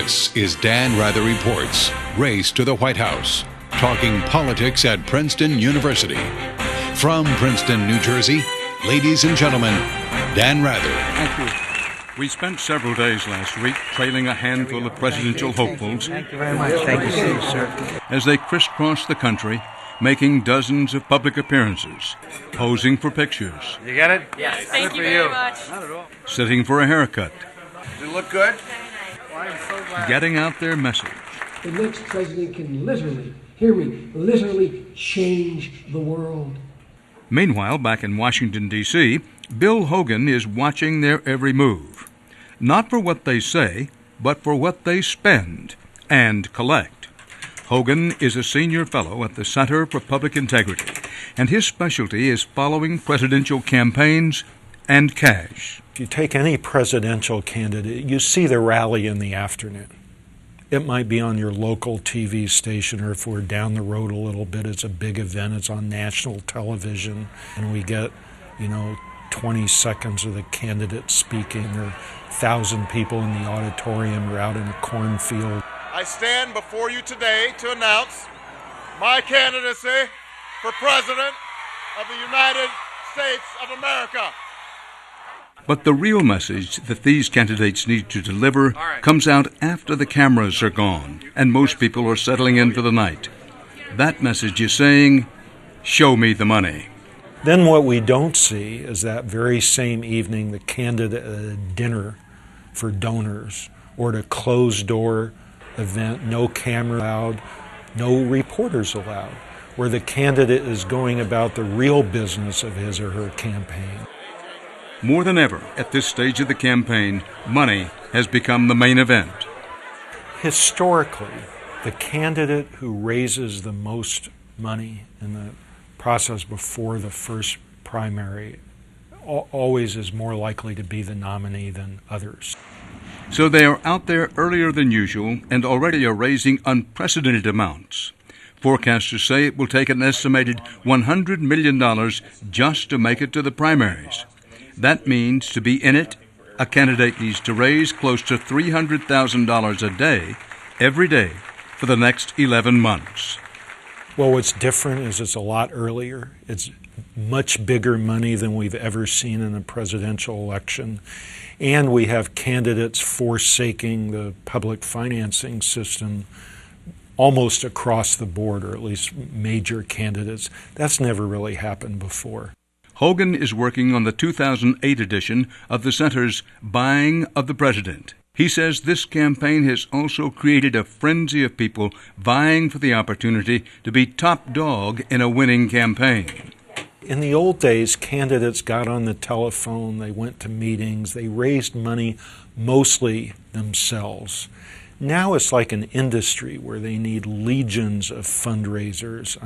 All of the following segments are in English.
This is Dan Rather Reports, Race to the White House, talking politics at Princeton University. From Princeton, New Jersey, ladies and gentlemen, Dan Rather. Thank you. We spent several days last week trailing a handful of presidential hopefuls. Thank you very much. Thank you, sir. As they crisscrossed the country, making dozens of public appearances, posing for pictures. You get it? Yes. Thank you very much. Not at all. Sitting for a haircut. Does it look good? Well, I'm so glad. Getting out their message. The next president can literally, hear me, literally change the world. Meanwhile, back in Washington, D.C., Bill Hogan is watching their every move. Not for what they say, but for what they spend and collect. Hogan is a senior fellow at the Center for Public Integrity, and his specialty is following presidential campaigns and cash. If you take any presidential candidate, you see the rally in the afternoon. It might be on your local TV station, or if we're down the road a little bit, it's a big event, it's on national television, and we get, 20 seconds of the candidate speaking, or 1,000 people in the auditorium or out in a cornfield. I stand before you today to announce my candidacy for President of the United States of America. But the real message that these candidates need to deliver comes out after the cameras are gone and most people are settling in for the night. That message is saying, show me the money. Then what we don't see is that very same evening the candidate at a dinner for donors or at a closed-door event, no camera allowed, no reporters allowed, where the candidate is going about the real business of his or her campaign. More than ever, at this stage of the campaign, money has become the main event. Historically, the candidate who raises the most money in the process before the first primary always is more likely to be the nominee than others. So they are out there earlier than usual and already are raising unprecedented amounts. Forecasters say it will take an estimated $100 million just to make it to the primaries. That means to be in it, a candidate needs to raise close to $300,000 a day, every day, for the next 11 months. Well, what's different is it's a lot earlier. It's much bigger money than we've ever seen in a presidential election. And we have candidates forsaking the public financing system almost across the board, or at least major candidates. That's never really happened before. Hogan is working on the 2008 edition of the Center's Buying of the President. He says this campaign has also created a frenzy of people vying for the opportunity to be top dog in a winning campaign. In the old days, candidates got on the telephone, they went to meetings, they raised money mostly themselves. Now it's like an industry where they need legions of fundraisers.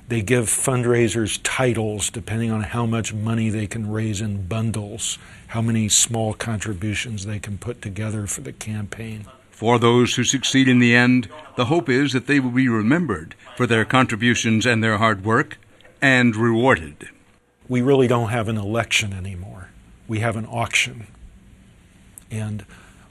They give fundraisers titles depending on how much money they can raise in bundles, how many small contributions they can put together for the campaign. For those who succeed in the end, the hope is that they will be remembered for their contributions and their hard work, and rewarded. We really don't have an election anymore. We have an auction. And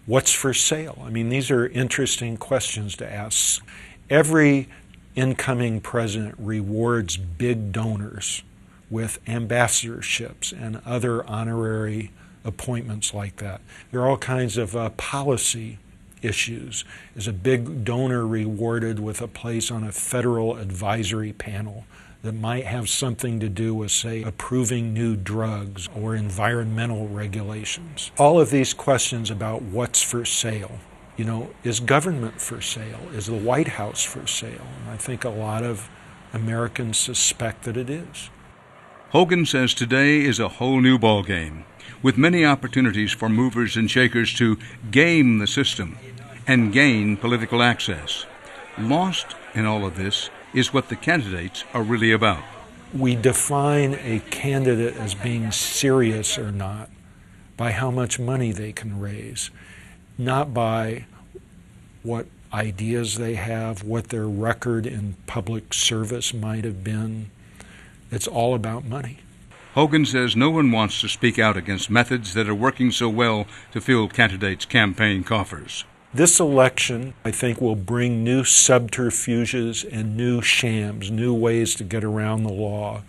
what's for sale? These are interesting questions to ask. Every incoming president rewards big donors with ambassadorships and other honorary appointments like that. There are all kinds of policy issues. Is a big donor rewarded with a place on a federal advisory panel that might have something to do with, say, approving new drugs or environmental regulations? All of these questions about what's for sale. Is government for sale? Is the White House for sale? And I think a lot of Americans suspect that it is. Hogan says today is a whole new ballgame, with many opportunities for movers and shakers to game the system and gain political access. Lost in all of this is what the candidates are really about. We define a candidate as being serious or not by how much money they can raise, not by what ideas they have, what their record in public service might have been. It's all about money. Hogan says no one wants to speak out against methods that are working so well to fill candidates' campaign coffers. This election, I think, will bring new subterfuges and new shams, new ways to get around the law,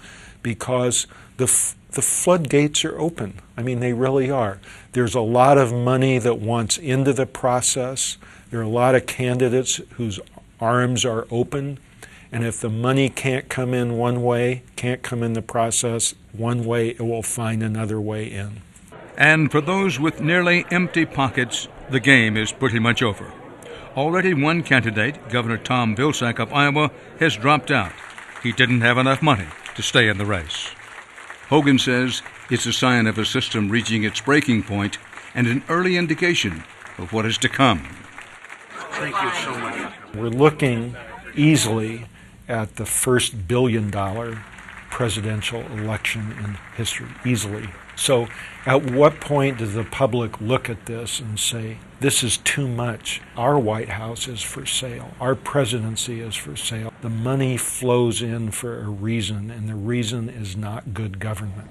because the floodgates are open. I mean, they really are. There's a lot of money that wants into the process. There are a lot of candidates whose arms are open. And if the money can't come in one way, can't come in the process one way, it will find another way in. And for those with nearly empty pockets, the game is pretty much over. Already one candidate, Governor Tom Vilsack of Iowa, has dropped out. He didn't have enough money to stay in the race. Hogan says it's a sign of a system reaching its breaking point and an early indication of what is to come. Thank you so much. We're looking easily at the first billion-dollar presidential election in history, easily. So at what point does the public look at this and say, this is too much? Our White House is for sale. Our presidency is for sale. The money flows in for a reason, and the reason is not good government.